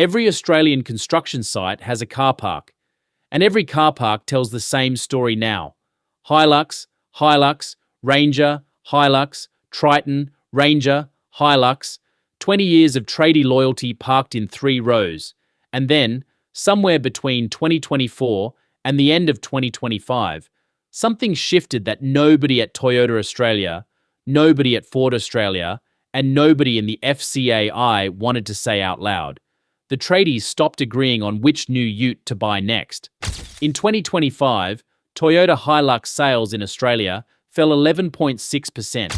Every Australian construction site has a car park, and every car park tells the same story now. HiLux, HiLux, Ranger, HiLux, Triton, Ranger, HiLux, 20 years of tradie loyalty parked in 3 rows, and then, somewhere between 2024 and the end of 2025, something shifted that nobody at Toyota Australia, nobody at Ford Australia, and nobody in the FCAI wanted to say out loud. The tradies stopped agreeing on which new ute to buy next. In 2025, Toyota HiLux sales in Australia fell 11.6%.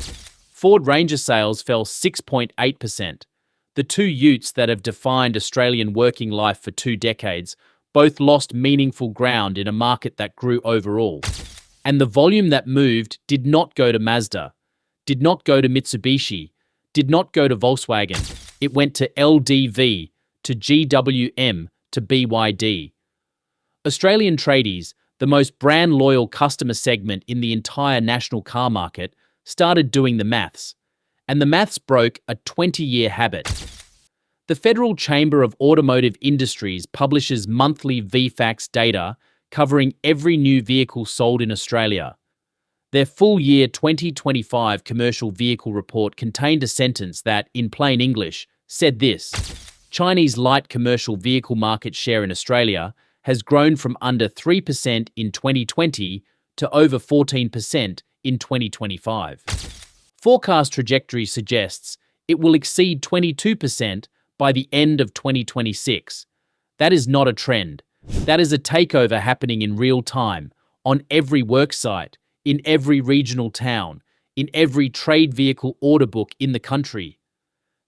Ford Ranger sales fell 6.8%. The 2 utes that have defined Australian working life for 2 decades both lost meaningful ground in a market that grew overall. And the volume that moved did not go to Mazda, did not go to Mitsubishi, did not go to Volkswagen. It went to LDV, to GWM, to BYD. Australian tradies, the most brand-loyal customer segment in the entire national car market, started doing the maths. And the maths broke a 20-year habit. The Federal Chamber of Automotive Industries publishes monthly VFAX data covering every new vehicle sold in Australia. Their full year 2025 commercial vehicle report contained a sentence that, in plain English, said this: Chinese light commercial vehicle market share in Australia has grown from under 3% in 2020 to over 14% in 2025. Forecast trajectory suggests it will exceed 22% by the end of 2026. That is not a trend. That is a takeover happening in real time, on every worksite, in every regional town, in every trade vehicle order book in the country.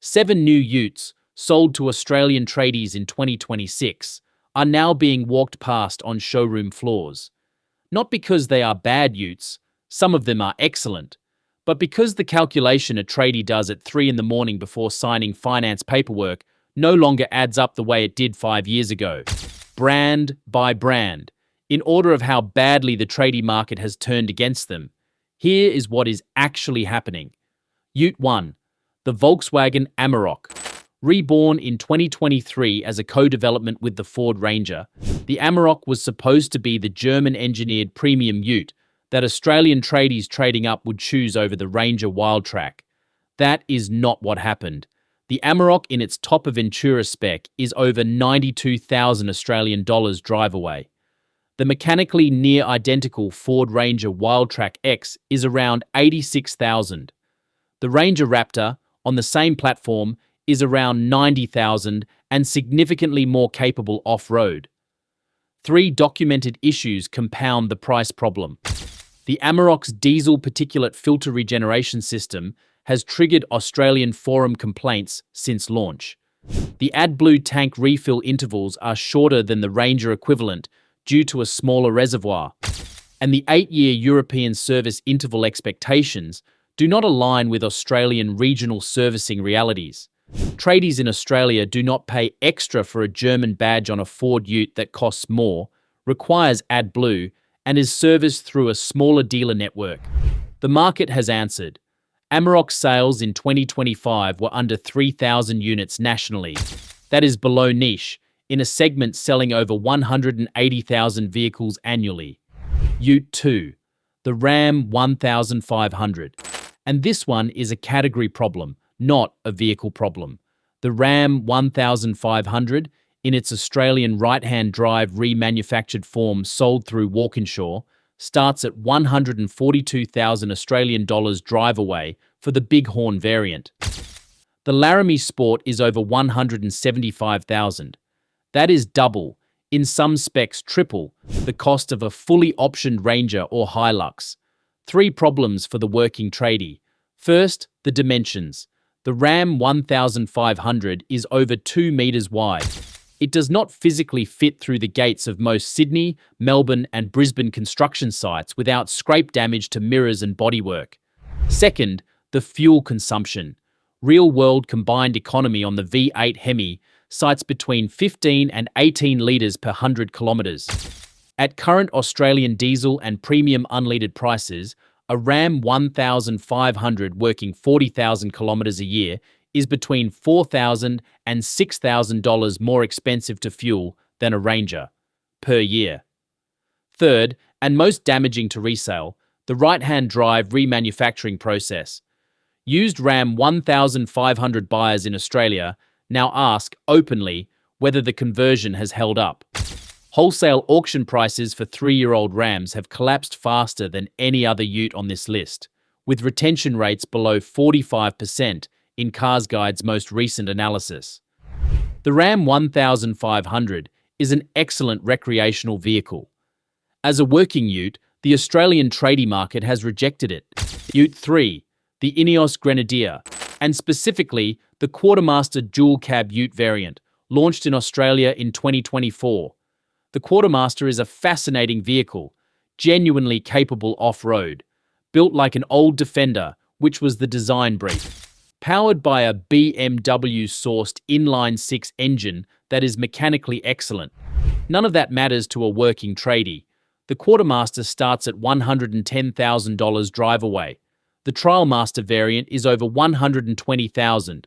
7 new utes, sold to Australian tradies in 2026, are now being walked past on showroom floors. Not because they are bad utes, some of them are excellent, but because the calculation a tradie does at 3 in the morning before signing finance paperwork no longer adds up the way it did 5 years ago. Brand by brand, in order of how badly the tradie market has turned against them. Here is what is actually happening. Ute 1, the Volkswagen Amarok. Reborn in 2023 as a co-development with the Ford Ranger, the Amarok was supposed to be the German-engineered premium ute that Australian tradies trading up would choose over the Ranger Wildtrak. That is not what happened. The Amarok in its top of Ventura spec is over 92,000 Australian dollars driveaway. The mechanically near-identical Ford Ranger Wildtrak X is around 86,000. The Ranger Raptor, on the same platform, is around 90,000 and significantly more capable off-road. 3 documented issues compound the price problem. The Amarok's diesel particulate filter regeneration system has triggered Australian forum complaints since launch. The AdBlue tank refill intervals are shorter than the Ranger equivalent due to a smaller reservoir, and the 8-year European service interval expectations do not align with Australian regional servicing realities. Tradies in Australia do not pay extra for a German badge on a Ford Ute that costs more, requires AdBlue, and is serviced through a smaller dealer network. The market has answered. Amarok sales in 2025 were under 3,000 units nationally. That is below niche, in a segment selling over 180,000 vehicles annually. Ute 2, the Ram 1500. And this one is a category problem, not a vehicle problem. The Ram 1500, in its Australian right-hand drive remanufactured form sold through Walkinshaw, starts at 142,000 Australian dollars drive-away for the Bighorn variant. The Laramie Sport is over 175,000. That is double, in some specs triple, the cost of a fully optioned Ranger or HiLux. 3 problems for the working tradie. First, the dimensions. The Ram 1500 is over 2 meters wide. It does not physically fit through the gates of most Sydney, Melbourne and Brisbane construction sites without scrape damage to mirrors and bodywork. Second, the fuel consumption. Real-world combined economy on the V8 Hemi cites between 15 and 18 litres per 100 kilometres. At current Australian diesel and premium unleaded prices, a Ram 1500 working 40,000 kilometres a year is between $4,000 and $6,000 more expensive to fuel than a Ranger per year. Third, and most damaging to resale, the right-hand drive remanufacturing process. Used Ram 1,500 buyers in Australia now ask openly whether the conversion has held up. Wholesale auction prices for 3-year-old Rams have collapsed faster than any other ute on this list, with retention rates below 45% in Cars Guide's most recent analysis. The Ram 1500 is an excellent recreational vehicle. As a working ute, the Australian tradie market has rejected it. Ute 3, the Ineos Grenadier, and specifically the Quartermaster dual-cab ute variant, launched in Australia in 2024. The Quartermaster is a fascinating vehicle, genuinely capable off-road, built like an old Defender, which was the design brief. Powered by a BMW-sourced inline-6 engine that is mechanically excellent. None of that matters to a working tradie. The Quartermaster starts at $110,000 driveaway. The Trialmaster variant is over $120,000.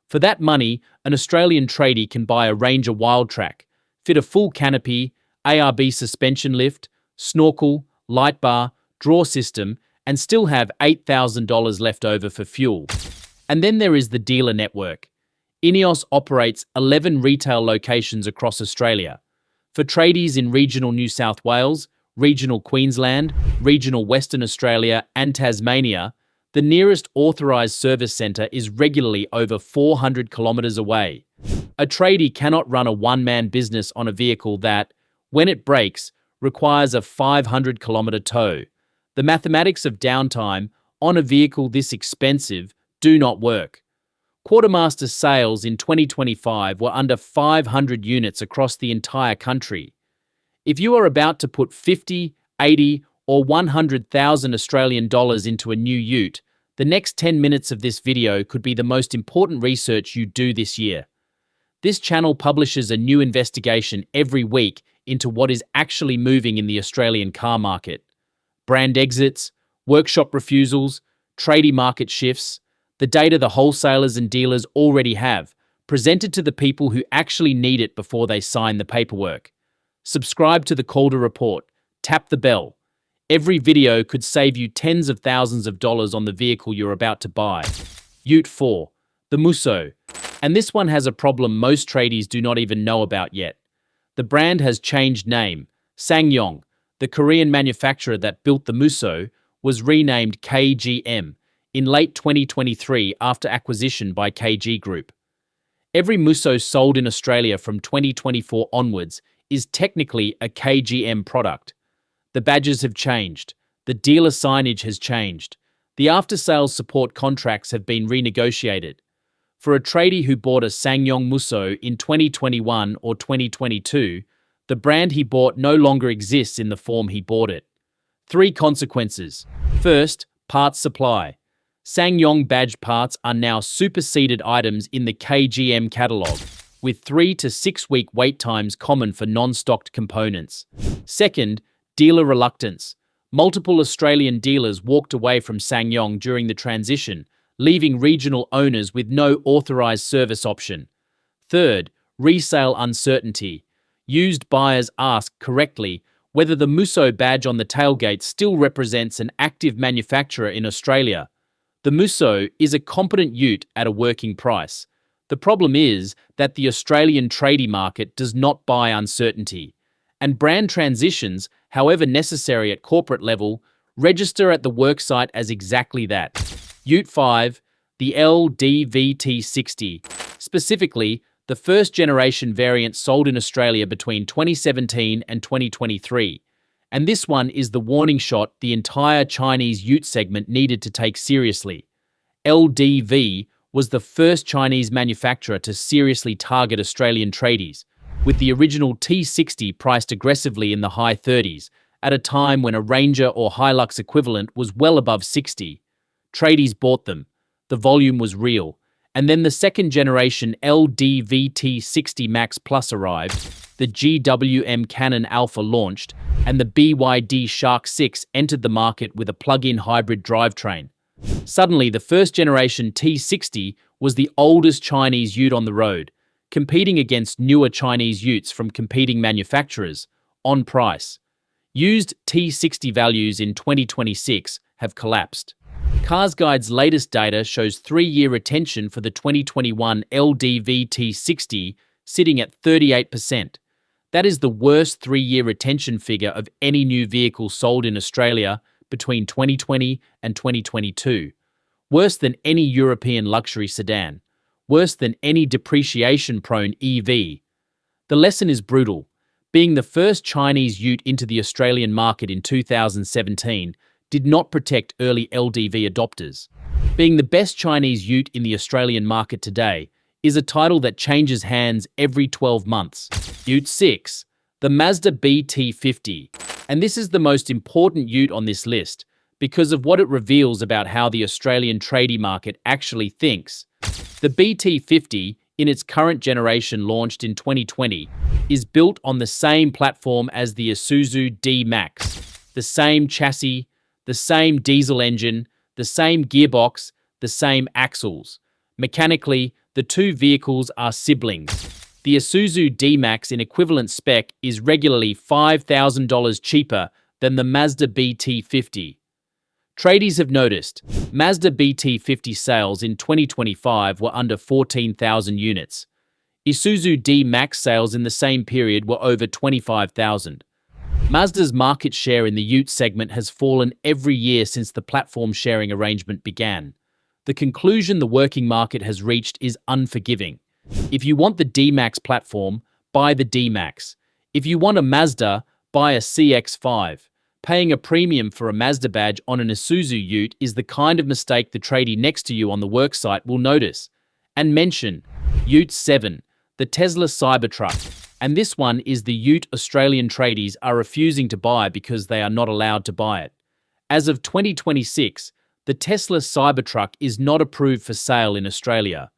For that money, an Australian tradie can buy a Ranger Wildtrak, fit a full canopy, ARB suspension lift, snorkel, light bar, draw system, and still have $8,000 left over for fuel. And then there is the dealer network. Ineos operates 11 retail locations across Australia. For tradies in regional New South Wales, regional Queensland, regional Western Australia, and Tasmania, the nearest authorised service centre is regularly over 400 kilometres away. A tradie cannot run a one-man business on a vehicle that, when it breaks, requires a 500-kilometre tow. The mathematics of downtime on a vehicle this expensive do not work. Quartermaster sales in 2025 were under 500 units across the entire country. If you are about to put 50, 80, or 100,000 Australian dollars into a new ute, the next 10 minutes of this video could be the most important research you do this year. This channel publishes a new investigation every week into what is actually moving in the Australian car market. Brand exits, workshop refusals, tradie market shifts, the data the wholesalers and dealers already have, presented to the people who actually need it before they sign the paperwork. Subscribe to the Calder Report. Tap the bell. Every video could save you tens of thousands of dollars on the vehicle you're about to buy. Ute 4, the Musso. And this one has a problem most tradies do not even know about yet. The brand has changed name. SsangYong, the Korean manufacturer that built the Musso, was renamed KGM in late 2023 after acquisition by KG Group. Every Musso sold in Australia from 2024 onwards is technically a KGM product. The badges have changed. The dealer signage has changed. The after-sales support contracts have been renegotiated. For a tradie who bought a SsangYong Musso in 2021 or 2022, the brand he bought no longer exists in the form he bought it. 3 consequences. First, parts supply. SsangYong badge parts are now superseded items in the KGM catalogue, with 3 to 6 week wait times common for non-stocked components. Second, dealer reluctance. Multiple Australian dealers walked away from SsangYong during the transition, leaving regional owners with no authorised service option. Third, resale uncertainty. Used buyers ask correctly whether the Musso badge on the tailgate still represents an active manufacturer in Australia. The Musso is a competent ute at a working price. The problem is that the Australian tradie market does not buy uncertainty, and brand transitions, however necessary at corporate level, register at the worksite as exactly that. Ute 5, the LDVT60, specifically the first-generation variant sold in Australia between 2017 and 2023. And this one is the warning shot the entire Chinese ute segment needed to take seriously. LDV was the first Chinese manufacturer to seriously target Australian tradies, with the original T60 priced aggressively in the high 30s, at a time when a Ranger or HiLux equivalent was well above 60. Tradies bought them. The volume was real. And then the second-generation LDVT60 Max Plus arrived, the GWM Cannon Alpha launched, and the BYD Shark 6 entered the market with a plug-in hybrid drivetrain. Suddenly, the first generation T60 was the oldest Chinese ute on the road, competing against newer Chinese utes from competing manufacturers on price. Used T60 values in 2026 have collapsed. Cars Guide's latest data shows 3-year retention for the 2021 LDV T60 sitting at 38%. That is the worst 3-year retention figure of any new vehicle sold in Australia between 2020 and 2022. Worse than any European luxury sedan. Worse than any depreciation-prone EV. The lesson is brutal. Being the first Chinese ute into the Australian market in 2017 did not protect early LDV adopters. Being the best Chinese ute in the Australian market today is a title that changes hands every 12 months. Ute 6, the Mazda BT50. And this is the most important ute on this list because of what it reveals about how the Australian tradie market actually thinks. The BT50, in its current generation launched in 2020, is built on the same platform as the Isuzu D-Max. The same chassis, the same diesel engine, the same gearbox, the same axles. Mechanically, the two vehicles are siblings. The Isuzu D-Max in equivalent spec is regularly $5,000 cheaper than the Mazda BT50. Tradies have noticed, Mazda BT50 sales in 2025 were under 14,000 units. Isuzu D-Max sales in the same period were over 25,000. Mazda's market share in the ute segment has fallen every year since the platform sharing arrangement began. The conclusion the working market has reached is unforgiving. If you want the D-Max platform, buy the D-Max. If you want a Mazda, buy a CX-5. Paying a premium for a Mazda badge on an Isuzu ute is the kind of mistake the tradie next to you on the worksite will notice. And mention Ute 7, the Tesla Cybertruck. And this one is the ute Australian tradies are refusing to buy because they are not allowed to buy it. As of 2026, the Tesla Cybertruck is not approved for sale in Australia.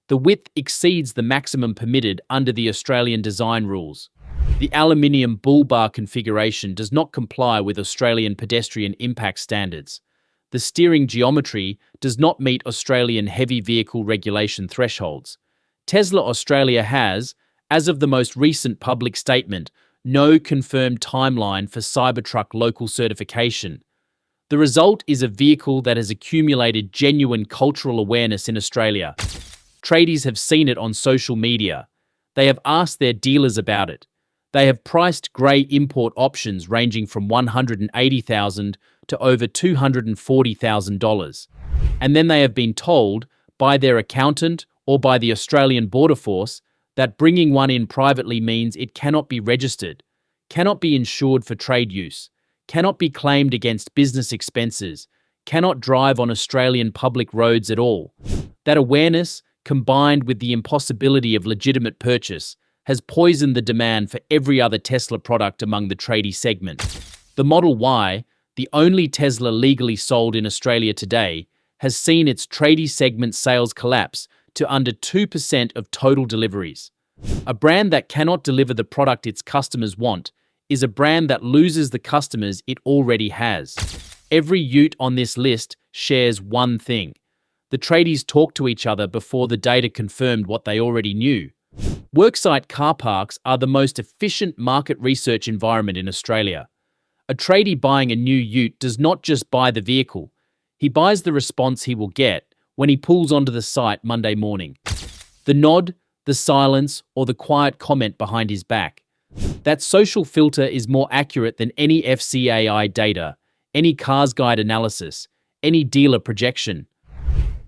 The width exceeds the maximum permitted under the Australian design rules. The aluminium bull bar configuration does not comply with Australian pedestrian impact standards. The steering geometry does not meet Australian heavy vehicle regulation thresholds. Tesla Australia has, as of the most recent public statement, no confirmed timeline for Cybertruck local certification. The result is a vehicle that has accumulated genuine cultural awareness in Australia. Tradies have seen it on social media. They have asked their dealers about it. They have priced grey import options ranging from $180,000 to over $240,000. And then they have been told, by their accountant or by the Australian Border Force, that bringing one in privately means it cannot be registered, cannot be insured for trade use, cannot be claimed against business expenses, cannot drive on Australian public roads at all. That awareness, combined with the impossibility of legitimate purchase, has poisoned the demand for every other Tesla product among the tradie segment. The Model Y, the only Tesla legally sold in Australia today, has seen its tradie segment sales collapse to under 2% of total deliveries. A brand that cannot deliver the product its customers want is a brand that loses the customers it already has. Every ute on this list shares one thing. The tradies talked to each other before the data confirmed what they already knew. Worksite car parks are the most efficient market research environment in Australia. A tradie buying a new ute does not just buy the vehicle, he buys the response he will get when he pulls onto the site Monday morning. The nod, the silence, or the quiet comment behind his back. That social filter is more accurate than any FCAI data, any Cars Guide analysis, any dealer projection.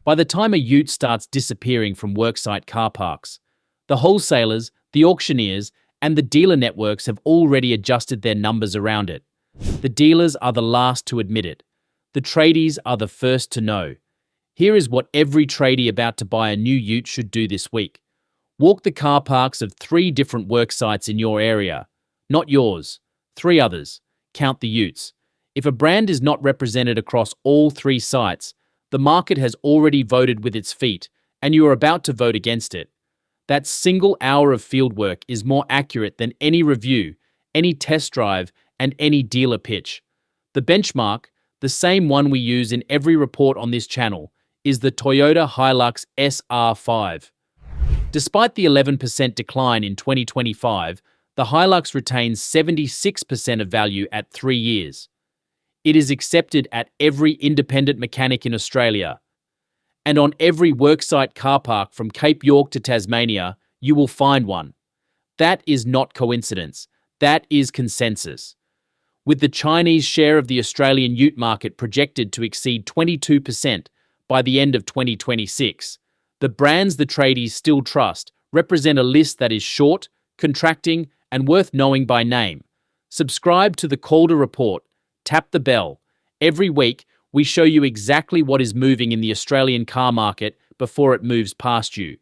By the time a ute starts disappearing from worksite car parks, the wholesalers, the auctioneers, and the dealer networks have already adjusted their numbers around it. The dealers are the last to admit it. The tradies are the first to know. Here is what every tradie about to buy a new ute should do this week. Walk the car parks of 3 different worksites in your area. Not yours. 3 others. Count the utes. If a brand is not represented across all 3 sites, the market has already voted with its feet, and you are about to vote against it. That single hour of fieldwork is more accurate than any review, any test drive, and any dealer pitch. The benchmark, the same one we use in every report on this channel, is the Toyota HiLux SR5. Despite the 11% decline in 2025, the HiLux retains 76% of value at 3 years. It is accepted at every independent mechanic in Australia. And on every worksite car park from Cape York to Tasmania, you will find one. That is not coincidence. That is consensus. With the Chinese share of the Australian ute market projected to exceed 22% by the end of 2026, the brands the tradies still trust represent a list that is short, contracting, and worth knowing by name. Subscribe to the Calder Report. Tap the bell. Every week, we show you exactly what is moving in the Australian car market before it moves past you.